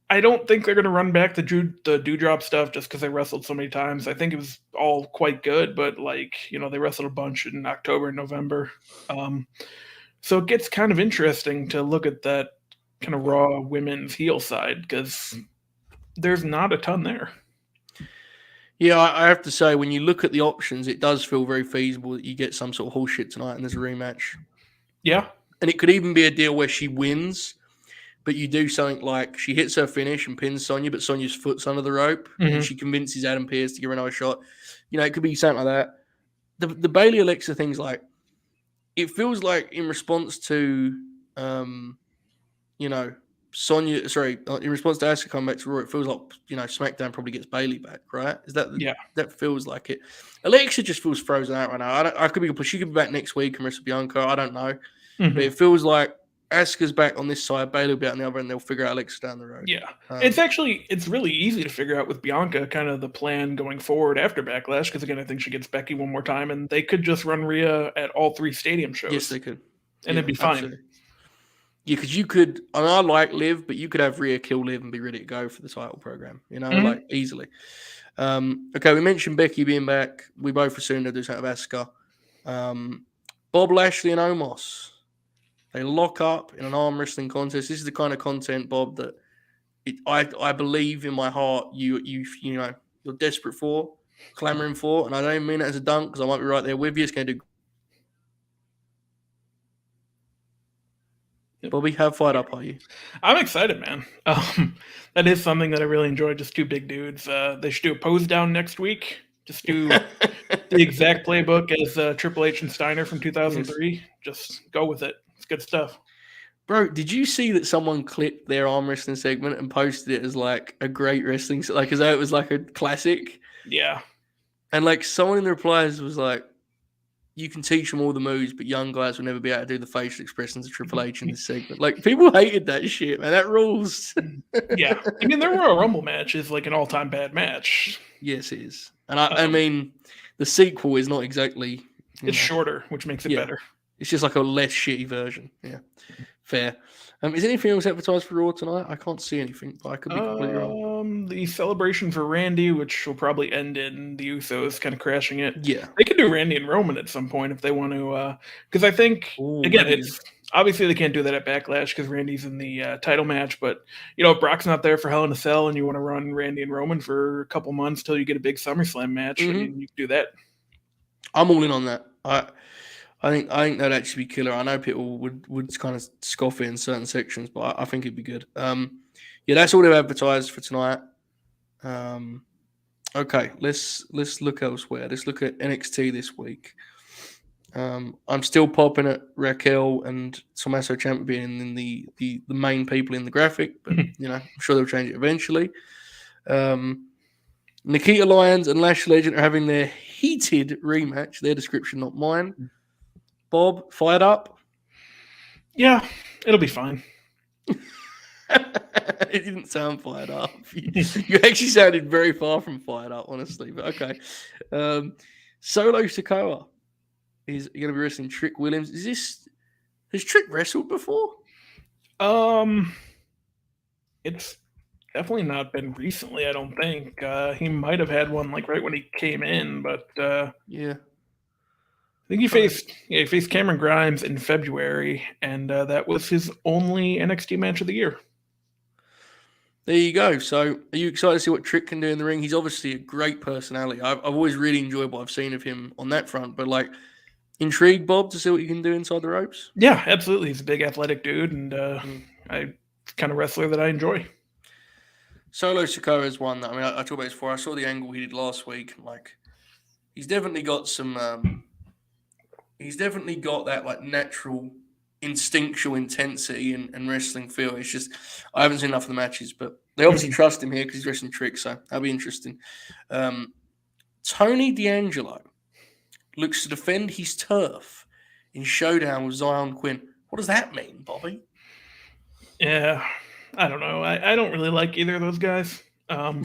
I don't think they're going to run back the Doudrop stuff just because they wrestled so many times. I think it was all quite good, but they wrestled a bunch in October and November. So it gets kind of interesting to look at that kind of Raw women's heel side because there's not a ton there. Yeah, I have to say, when you look at the options, it does feel very feasible that you get some sort of horseshit tonight and there's a rematch. Yeah. And it could even be a deal where she wins, but you do something like she hits her finish and pins Sonya, but Sonya's foot's under the rope, and she convinces Adam Pearce to give her another shot. It could be something like that. The Bayley Alexa thing's like, it feels like in response to, Sonya, in response to Asuka coming back to Raw, it feels like, SmackDown probably gets Bayley back, right? Is that, that feels like it. Alexa just feels frozen out right now. I could be, she could be back next week and wrestle Bianca. I don't know. But it feels like Asuka's back on this side, Bailey will be out on the other, and they'll figure out Alexa down the road. Yeah. It's really easy to figure out with Bianca kind of the plan going forward after Backlash, because again, I think she gets Becky one more time, and they could just run Rhea at all 3 stadium shows. Yes, they could. And it'd be fine. Absolutely. Yeah, because you could, I like Liv, but you could have Rhea kill Liv and be ready to go for the title program, like easily. Okay, we mentioned Becky being back. We both assumed they'd do something with Asuka. Bob Lashley and Omos. They lock up in an arm wrestling contest. This is the kind of content, Bob, that I believe in my heart you're desperate for, clamoring for, and I don't mean it as a dunk because I might be right there with you. It's going to do. Bobby, how fired up are you? I'm excited, man. That is something that I really enjoy. Just 2 big dudes. They should do a pose down next week. Just do the exact playbook as Triple H and Steiner from 2003. Yes. Just go with it. It's good stuff. Bro, did you see that someone clipped their arm wrestling segment and posted it as like a great wrestling, like as though it was like a classic? Yeah. And like someone in the replies was like, you can teach them all the moves, but young guys will never be able to do the facial expressions of Triple H in this segment. Like, people hated that shit, man. That rules. Yeah. I mean, their Royal Rumble match is like an all-time bad match. Yes, it is. And I mean, the sequel is not exactly... It's shorter, which makes it better. It's just like a less shitty version. Yeah. Fair. Is anything else advertised for Raw tonight? I can't see anything, but I could be completely wrong. The celebration for Randy, which will probably end in the Usos kind of crashing it. Yeah. They could do Randy and Roman at some point if they want to. Because I think, again, it's obviously they can't do that at Backlash because Randy's in the title match. But, if Brock's not there for Hell in a Cell and you want to run Randy and Roman for a couple months till you get a big SummerSlam match, I mean, you can do that. I'm all in on that. I think that'd actually be killer. I know people would kind of scoff it in certain sections, but I think it'd be good. That's all they've advertised for tonight. Okay, let's look elsewhere. Let's look at NXT this week. I'm still popping at Raquel and Tommaso Ciampa being the main people in the graphic, but I'm sure they'll change it eventually. Nikita Lyons and Lash Legend are having their heated rematch. Their description, not mine. Bob, fired up? Yeah, it'll be fine. It didn't sound fired up. You actually sounded very far from fired up, honestly. But okay. Solo Sikoa is going to be wrestling Trick Williams. Has Trick wrestled before? It's definitely not been recently, I don't think. He might have had one like right when he came in, but yeah. I think he faced Cameron Grimes in February, and that was his only NXT match of the year. There you go. So, are you excited to see what Trick can do in the ring? He's obviously a great personality. I've always really enjoyed what I've seen of him on that front. But, intrigued, Bob, to see what he can do inside the ropes? Yeah, absolutely. He's a big athletic dude, and kind of wrestler that I enjoy. Solo Sikoa is one that, I talked about this before. I saw the angle he did last week. He's definitely got some... He's definitely got that natural instinctual intensity and wrestling feel. It's just I haven't seen enough of the matches, but they obviously trust him here because he's wrestling Trick, so that'll be interesting. Tony D'Angelo looks to defend his turf in showdown with Zion Quinn. What does that mean, Bobby? Yeah, I don't know. I don't really like either of those guys. I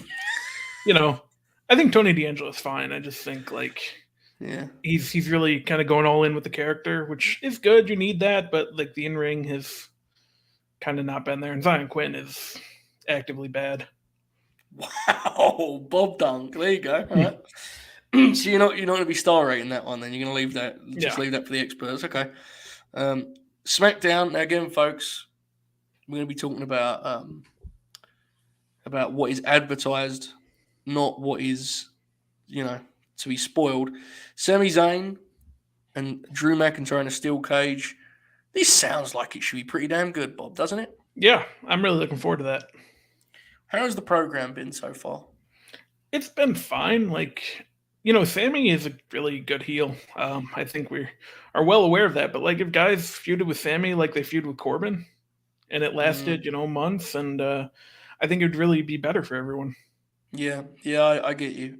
think Tony D'Angelo is fine. I just think yeah, he's really kind of going all in with the character, which is good. You need that, but the in-ring has kind of not been there. And Zion Quinn is actively bad. Wow, Bob Dunk. There you go. All right. So you're not going to be star rating that one, then you're going to leave that. Leave that for the experts. Okay. Smackdown. Now again, folks, we're going to be talking about what is advertised, not what is, to be spoiled. Sami Zayn and Drew McIntyre in a steel cage. This sounds like it should be pretty damn good, Bob, doesn't it? Yeah, I'm really looking forward to that. How has the program been so far? It's been fine. Sami is a really good heel. I think we are well aware of that. But if guys feuded with Sami like they feud with Corbin, and it lasted, months, and I think it'd really be better for everyone. Yeah, I get you.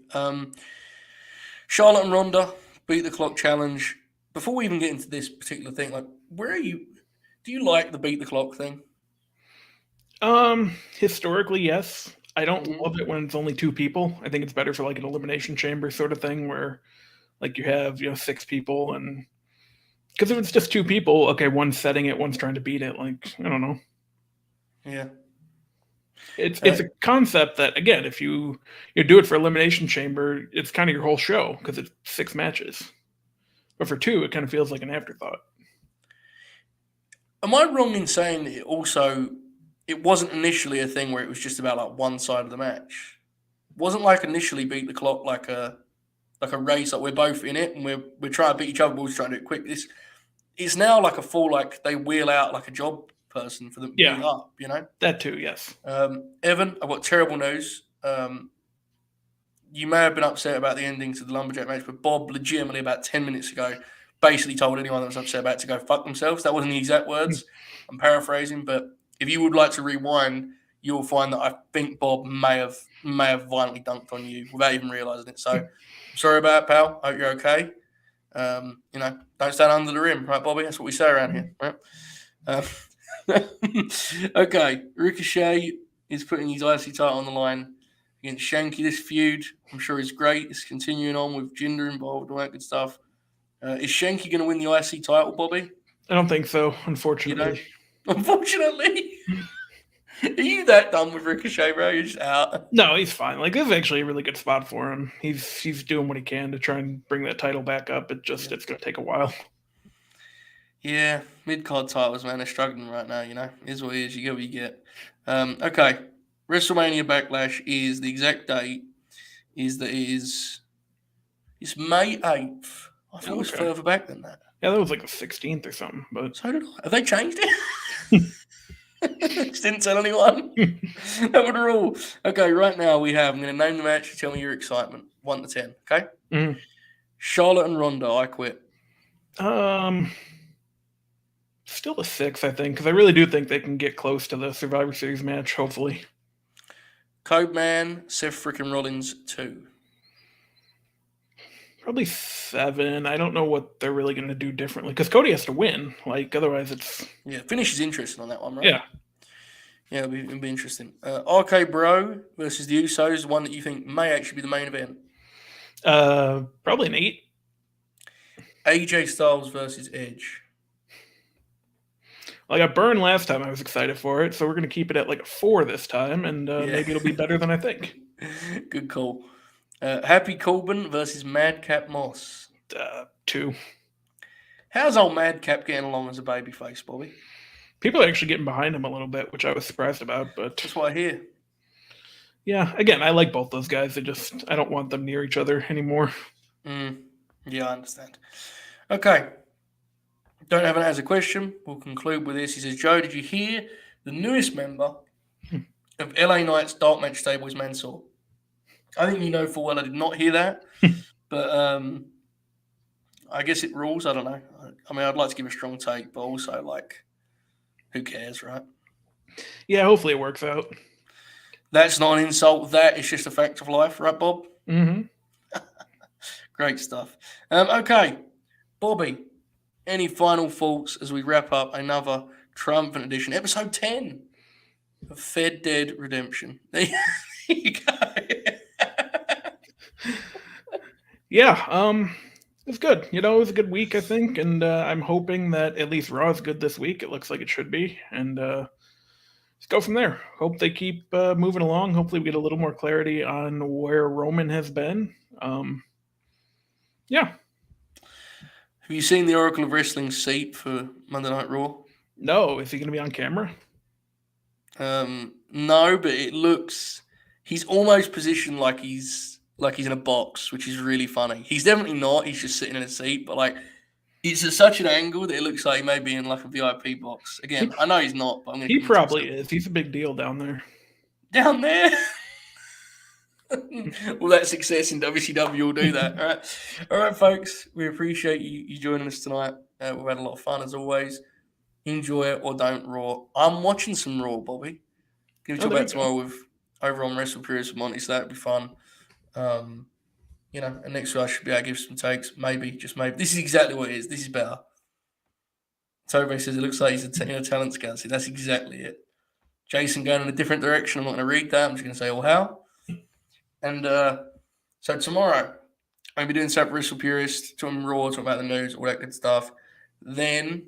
Charlotte and Ronda beat the clock challenge. Before we even get into this particular thing, where are you? Do you like the beat the clock thing? Historically, yes. I don't Mhm. love it when it's only 2 people. I think it's better for like an elimination chamber sort of thing where like you have, 6 people and because if it's just 2 people, okay, one's setting it, one's trying to beat it, like, I don't know. Yeah. It's a concept that again, if you do it for elimination chamber, it's kind of your whole show because it's 6 matches. But for 2, it kind of feels like an afterthought. Am I wrong in saying that it wasn't initially a thing where it was just about like one side of the match? It wasn't like initially beat the clock like a race, like we're both in it and we're trying to beat each other, but we're trying to do it quick. This it's now like a full like they wheel out like a job person for them to beat Yeah, up, you know? that too, yes. Evan, I've got terrible news. You may have been upset about the ending to the Lumberjack match, but Bob legitimately about 10 minutes ago basically told anyone that was upset about it to go fuck themselves. That wasn't the exact words. I'm paraphrasing, but if you would like to rewind, you'll find that I think Bob may have violently dunked on you without even realizing it. So I'm sorry about it, pal. Hope you're okay. Don't stand under the rim, right, Bobby? That's what we say around here, right? Okay, Ricochet is putting his IC title on the line against Shanky. This feud, I'm sure, is great. It's continuing on with Jinder involved, all that good stuff. Is Shanky going to win the IC title, Bobby? I don't think so, unfortunately. Unfortunately. Are you that done with Ricochet, bro? You're just out. No, he's fine. Like this is actually a really good spot for him. He's doing what he can to try and bring that title back up. It's going to take a while. Yeah, mid-card titles, man, they're struggling right now, you know. It is what it is. You get what you get. Okay, WrestleMania Backlash is the exact date it's May 8th. I thought it was further back than that. Yeah, that was like the 16th or something. But so did I. Have they changed it? Just didn't tell anyone. That would rule. Okay, right now I'm going to name the match. You tell me your excitement. 1 to 10, okay? Mm-hmm. Charlotte and Ronda, I quit. Still a 6, I think, because I really do think they can get close to the Survivor Series match, hopefully. Codeman, Seth frickin' Rollins, 2. Probably 7. I don't know what they're really going to do differently, because Cody has to win. Like, otherwise it's... Yeah, finish is interesting on that one, right? Yeah. Yeah, it'll be interesting. RK Bro versus the Usos, one that you think may actually be the main event. Probably an 8. AJ Styles versus Edge. Well, I got burned last time. I was excited for it, so we're going to keep it at like a 4 this time, and maybe it'll be better than I think. Good call. Happy Corbin versus Madcap Moss. 2. How's old Madcap getting along as a babyface, Bobby? People are actually getting behind him a little bit, which I was surprised about. But that's what I hear. Yeah, again, I like both those guys. I don't want them near each other anymore. Yeah, I understand. Okay. Don't have it as a question. We'll conclude with this. He says, Joe, did you hear the newest member of LA Knight's Dark Match stable is Mansoor? I think you know full well I did not hear that. But I guess it rules. I don't know. I mean, I'd like to give a strong take, but also, like, who cares, right? Yeah, hopefully it works out. That's not an insult. That is just a fact of life, right, Bob? Mm-hmm. Great stuff. Okay, Bobby, any final thoughts as we wrap up another triumphant edition, episode 10 of Fed Dead Redemption? There you go. Yeah, it's good. It was a good week, I think, and I'm hoping that at least Raw is good this week. It looks like it should be, and let's go from there. Hope they keep moving along. Hopefully we get a little more clarity on where Roman has been. Yeah. Have you seen the Oracle of Wrestling seat for Monday Night Raw? No. Is he going to be on camera? No, but it looks... He's almost positioned like he's in a box, which is really funny. He's definitely not. He's just sitting in a seat, but like it's at such an angle that it looks like he may be in like a VIP box. Again, I know he's not, but I'm going to... He probably is. He's a big deal down there. Down there? Well, that success in WCW will do that. All right, folks. We appreciate you joining us tonight. We've had a lot of fun as always. Enjoy it or don't Raw. I'm watching some Raw, Bobby. Give it back tomorrow over on Wrestle Periods with Monty, so that'd be fun. And next week I should be able to give some takes. Maybe, just maybe. This is exactly what it is. This is better. Tobe says it looks like he's a talent scout. See, that's exactly it. Jason going in a different direction. I'm not going to read that. I'm just going to say, how? And so tomorrow, I'll be doing Separate Wrestle Purist, talking Raw, talking about the news, all that good stuff. Then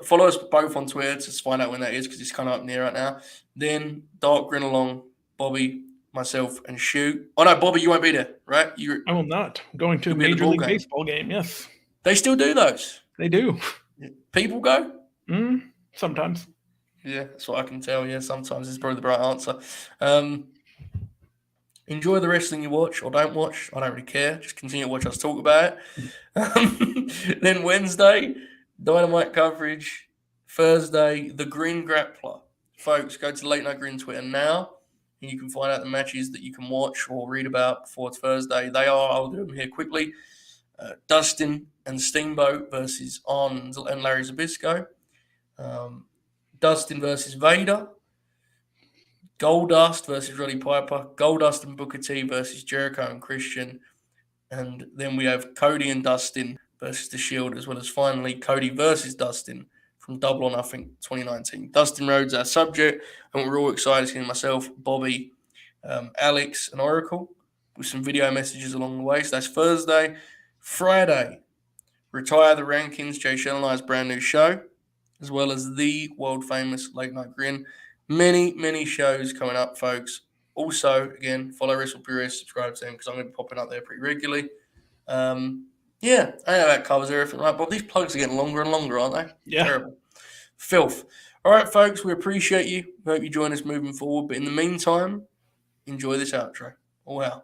follow us both on Twitter to find out when that is, because it's kind of up near right now. Then Dark, Grin along, Bobby, myself, and Shoot. Oh no, Bobby, you won't be there, right? I will not. I'm going to a Major League Baseball game. Yes, they still do those. They do. People go. Sometimes. Yeah, that's what I can tell. Yeah, sometimes it's probably the right answer. Enjoy the wrestling you watch or don't watch. I don't really care. Just continue to watch us talk about it. Then Wednesday, Dynamite coverage. Thursday, the Grin Grappler. Folks, go to Late Night Grin Twitter now, and you can find out the matches that you can watch or read about before it's Thursday. I'll do them here quickly. Dustin and Steamboat versus Arn and Larry Zbyszko. Dustin versus Vader. Goldust versus Roddy Piper. Goldust and Booker T versus Jericho and Christian. And then we have Cody and Dustin versus The Shield, as well as finally Cody versus Dustin from Double or Nothing 2019. Dustin Rhodes, our subject, and we're all excited to see myself, Bobby, Alex, and Oracle with some video messages along the way. So that's Thursday. Friday, Retire the Rankings, Jay Shell and I's brand new show, as well as the world famous Late Night Grin. Many, many shows coming up, folks. Also, again, follow Wrestle Purist, subscribe to them because I'm going to be popping up there pretty regularly. Yeah, I know that covers everything, right? But these plugs are getting longer and longer, aren't they? Yeah. Terrible. Filth. All right, folks, we appreciate you. We hope you join us moving forward. But in the meantime, enjoy this outro. Oh, wow.